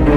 Good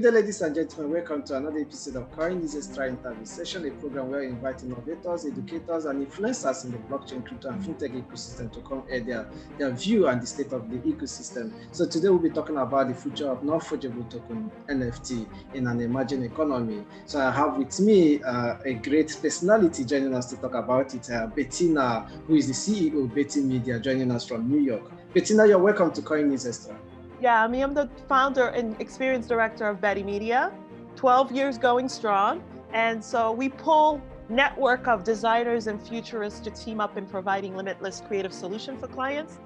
day, ladies and gentlemen. Welcome to another episode of CoinNewsExtra interview session, a program where we invite innovators, educators, and influencers in the blockchain, crypto, and fintech ecosystem to come air their view and the state of the ecosystem. So today we'll be talking about the future of non-fungible token (NFT) in an emerging economy. So I have with me a great personality joining us to talk about it, Bettyna, who is the CEO of Bettymedia, joining us from New York. Bettyna, you're welcome to CoinNewsExtra. Yeah, I'm the founder and experienced director of Bettymedia, 12 years going strong. And so we pull network of designers and futurists to team up in providing limitless creative solution for clients.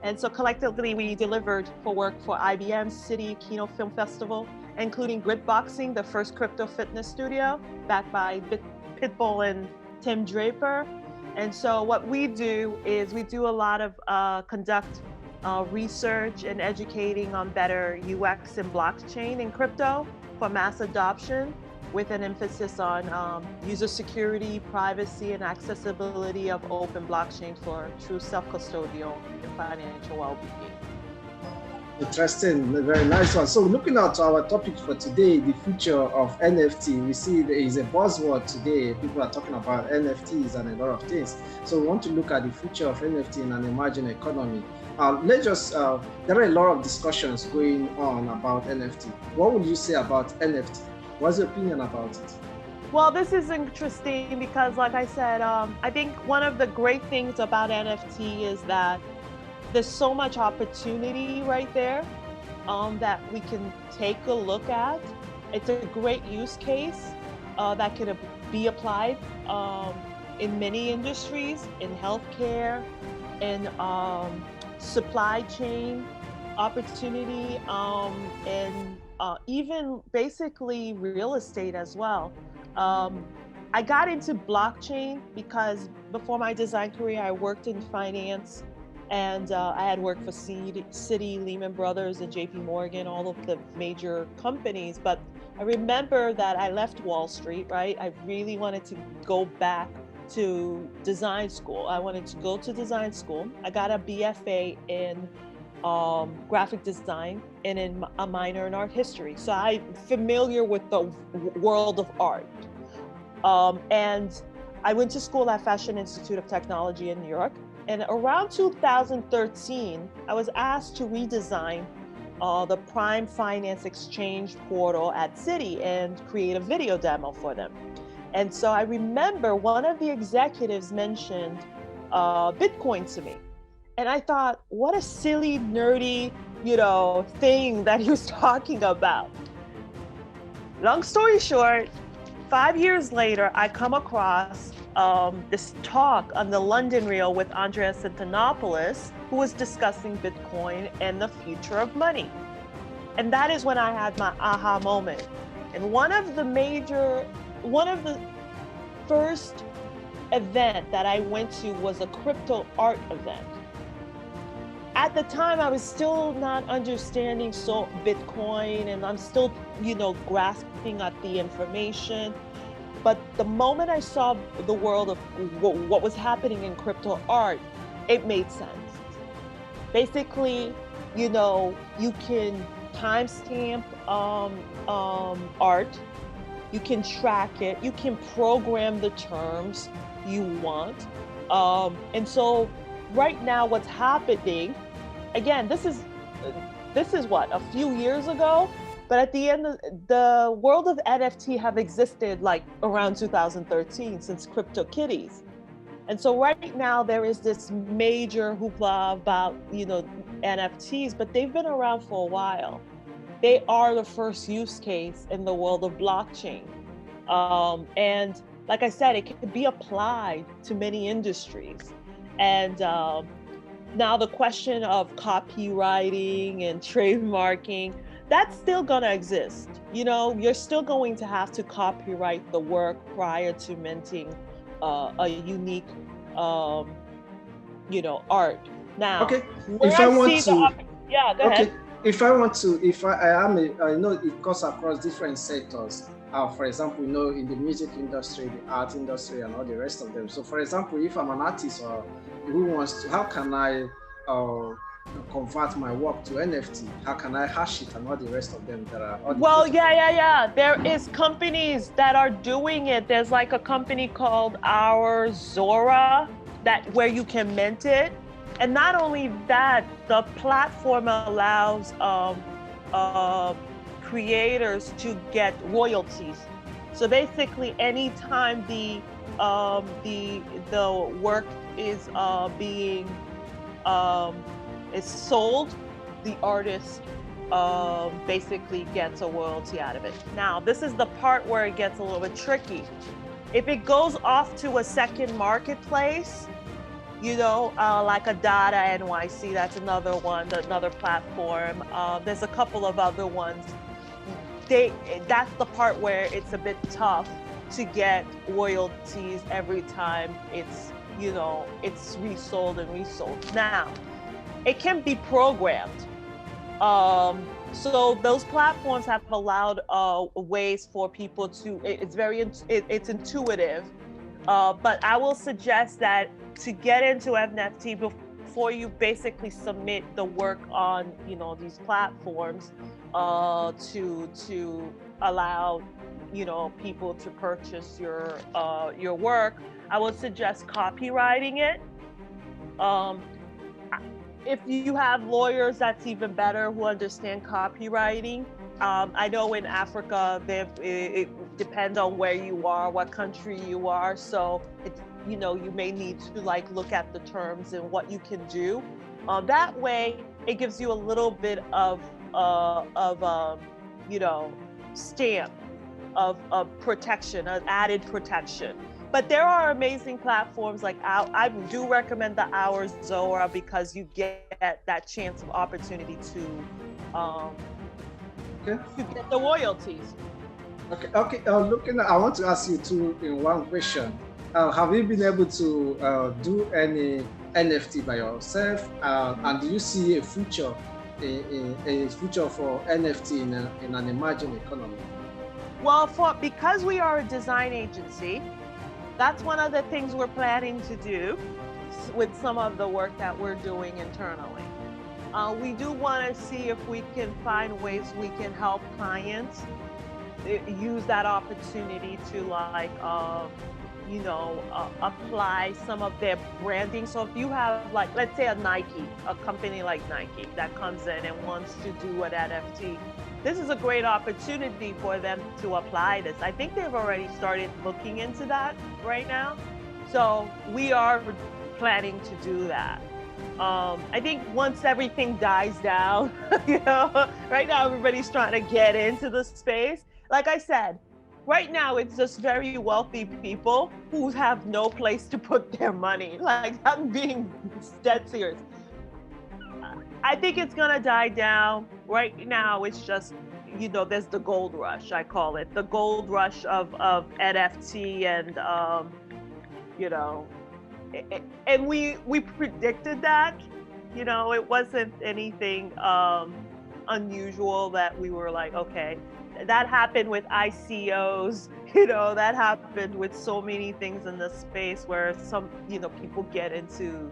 And so collectively, we delivered for work for IBM, City, Keynote Film Festival, including Gridboxing, the first crypto fitness studio, backed by Pitbull and Tim Draper. And so what we do is we do a lot of conduct research and educating on better UX and blockchain in crypto for mass adoption, with an emphasis on user security, privacy, and accessibility of open blockchain for true self-custodial and financial well-being. Interesting, very nice one. So looking at our topic for today, the future of NFT, we see there is a buzzword today. People are talking about NFTs and a lot of things. So we want to look at the future of NFT in an emerging economy. There are a lot of discussions going on about NFT. What would you say about NFT? What's your opinion about it? Well, this is interesting because, like I said, I think one of the great things about NFT is that there's so much opportunity right there that we can take a look at. It's a great use case that could be applied in many industries, in healthcare, in supply chain opportunity, and even basically real estate as well. I got into blockchain because before my design career, I worked in finance, and I had worked for Citi, Lehman Brothers, and JP Morgan, all of the major companies. But I remember that I left Wall Street, right? I really wanted to go back to design school. I wanted to go to design school. I got a BFA in graphic design and in a minor in art history. So I'm familiar with the world of art. And I went to school at Fashion Institute of Technology in New York. And around 2013, I was asked to redesign the Prime Finance Exchange portal at Citi and create a video demo for them. And so I remember one of the executives mentioned Bitcoin to me. And I thought, what a silly, nerdy, thing that he was talking about. Long story short, 5 years later, I come across this talk on the London Reel with Andreas Antonopoulos, who was discussing Bitcoin and the future of money. And that is when I had my aha moment. And one of the first event that I went to was a crypto art event. At the time, I was still not understanding Bitcoin, and I'm still, grasping at the information. But the moment I saw the world of what was happening in crypto art, it made sense. Basically, you can timestamp art, you can track it, you can program the terms you want. And so right now what's happening, again, this is what, a few years ago? But at the end, the world of NFT have existed like around 2013 since CryptoKitties. And so right now there is this major hoopla about, NFTs, but they've been around for a while. They are the first use case in the world of blockchain. And like I said, it can be applied to many industries. And now the question of copywriting and trademarking, that's still going to exist. You're still going to have to copyright the work prior to minting a unique, art. Now, okay. If I want to, yeah, go ahead. If I want to, I know it cuts across different sectors. For example, in the music industry, the art industry, and all the rest of them. So, for example, if I'm an artist or who wants to, how can I uh, convert my work to NFT? How can I hash it and all the rest of them? There are all the Well, protocols. yeah. There is companies that are doing it. There's like a company called Our Zora that where you can mint it. And not only that, the platform allows uh, creators to get royalties. So basically, anytime the work is being is sold, the artist basically gets a royalty out of it. Now, this is the part where it gets a little bit tricky. If it goes off to a second marketplace, like a Data NYC, that's another one, another platform. There's a couple of other ones. That's the part where it's a bit tough to get royalties every time it's resold and resold. Now, it can be programmed. So those platforms have allowed ways for people to. It's intuitive, but I will suggest that to get into NFT before you basically submit the work on these platforms to allow people to purchase your work, I would suggest copywriting it. If you have lawyers, that's even better, who understand copywriting. I know in Africa, it depends on where you are, what country you are. So you may need to look at the terms and what you can do. That way, it gives you a little bit of stamp of protection, of added protection. But there are amazing platforms like I do recommend the Our Zora, because you get that chance of opportunity to get the royalties. Okay. I want to ask you two in one question. Have you been able to do any NFT by yourself? And do you see a future, a future for NFT in an emerging economy? Well, because we are a design agency, that's one of the things we're planning to do with some of the work that we're doing internally. We do want to see if we can find ways we can help clients use that opportunity to apply some of their branding. So if you have let's say a company like Nike that comes in and wants to do an NFT, this is a great opportunity for them to apply this. I think they've already started looking into that right now. So we are planning to do that. I think once everything dies down, right now everybody's trying to get into the space. Like I said, right now it's just very wealthy people who have no place to put their money. I'm being dead serious. I think it's gonna die down. Right now, it's just, there's the gold rush, I call it. The gold rush of NFT, and, and we predicted that. It wasn't anything unusual that we were like, okay, that happened with ICOs, that happened with so many things in the space where some, people get into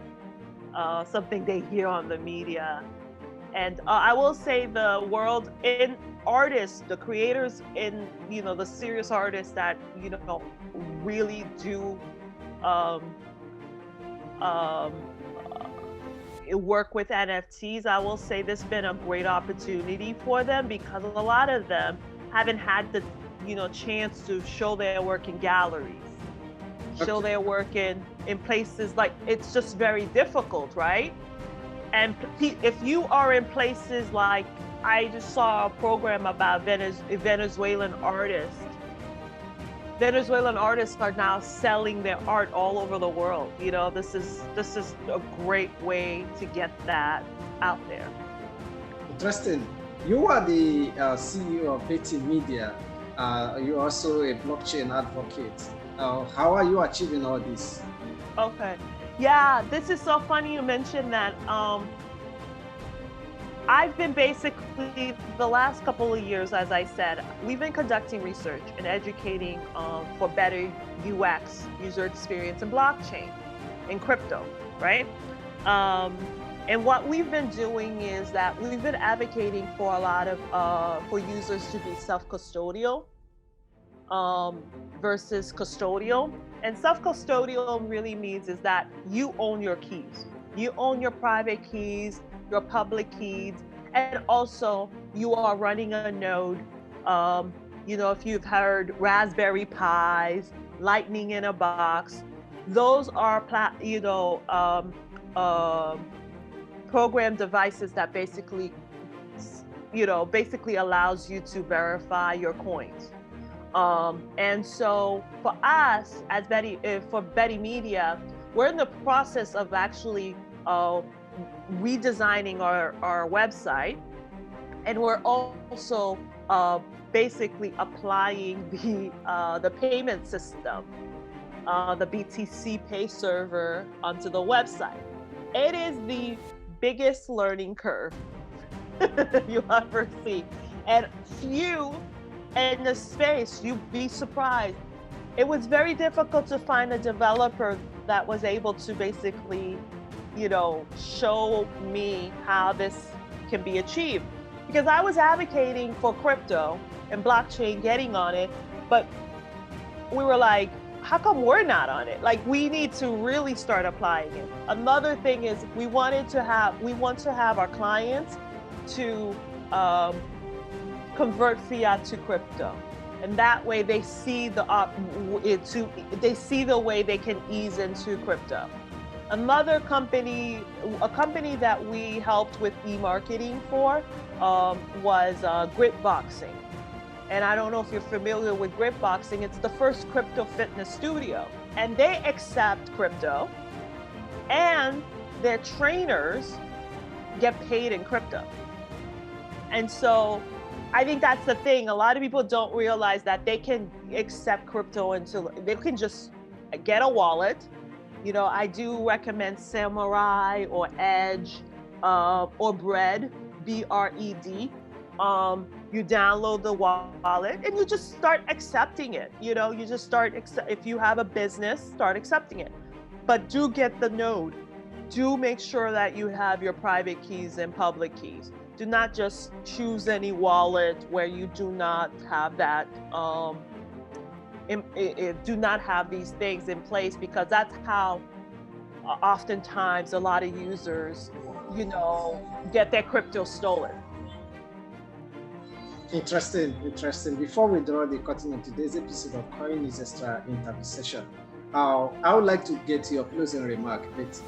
something they hear on the media. And I will say the world in artists, the creators in, the serious artists that, really do work with NFTs, I will say this has been a great opportunity for them, because a lot of them haven't had the, chance to show their work in galleries. Show their work in places it's just very difficult, right? And if you are in places like, I just saw a program about Venezuelan artists. Venezuelan artists are now selling their art all over the world. This is a great way to get that out there. Interesting. You are the CEO of Bettymedia. You're also a blockchain advocate. How are you achieving all this? Okay. Yeah, this is so funny you mentioned that. I've been basically, the last couple of years, as I said, we've been conducting research and educating for better UX, user experience, and blockchain in crypto, right? And what we've been doing is that we've been advocating for a lot of, for users to be self-custodial versus custodial. And self-custodial really means is that you own your keys. You own your private keys, your public keys, and also you are running a node. You know, if you've heard Raspberry Pis, Lightning in a box, those are, program devices that basically, basically allows you to verify your coins. And so for us as for Bettymedia, we're in the process of actually redesigning our website, and we're also basically applying the payment system, the BTC Pay server onto the website. It is the biggest learning curve you ever see, and few in the space, you'd be surprised. It was very difficult to find a developer that was able to basically, show me how this can be achieved. Because I was advocating for crypto and blockchain getting on it, but we were like, how come we're not on it? Like, we need to really start applying it. Another thing is we want to have our clients to convert fiat to crypto, and that way they see the way they can ease into crypto. Another company, a company that we helped with e-marketing for, was Gritboxing. And I don't know if you're familiar with Gritboxing. It's the first crypto fitness studio, and they accept crypto, and their trainers get paid in crypto. And so I think that's the thing. A lot of people don't realize that they can accept crypto until they can just get a wallet. I do recommend Samurai or Edge or Bread, B-R-E-D. You download the wallet and you just start accepting it. You just start, if you have a business, start accepting it. But do get the node. Do make sure that you have your private keys and public keys. Do not just choose any wallet where you do not have that, do not have these things in place, because that's how oftentimes a lot of users, get their crypto stolen. Interesting. Before we draw the curtain on today's episode of CoinNewsExtra interview session, I would like to get your closing remark, Betty.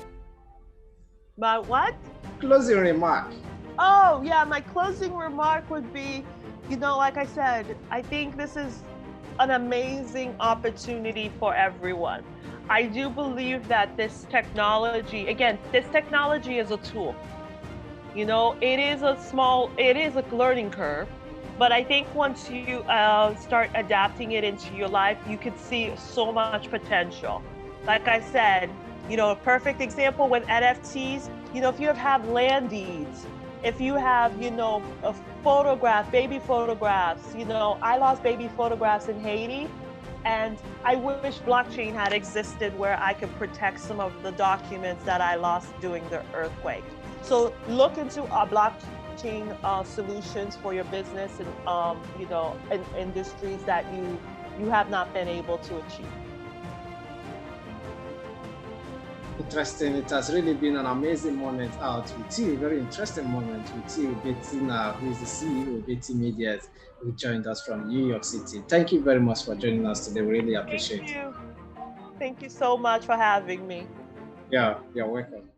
My what? Closing remark. Oh, yeah, my closing remark would be, like I said, I think this is an amazing opportunity for everyone. I do believe that this technology is a tool. It is a learning curve, but I think once you start adapting it into your life, you could see so much potential. Like I said, a perfect example with NFTs, if you have land deeds, if you have, a photograph, baby photographs, I lost baby photographs in Haiti, and I wish blockchain had existed where I could protect some of the documents that I lost during the earthquake. So look into blockchain solutions for your business and, in industries that you have not been able to achieve. Interesting. It has really been an amazing moment out with you, very interesting moment with you, Bettyna, who is the CEO of Bettymedia, who joined us from New York City. Thank you very much for joining us today. We really appreciate it. Thank you so much for having me. Yeah, you're welcome.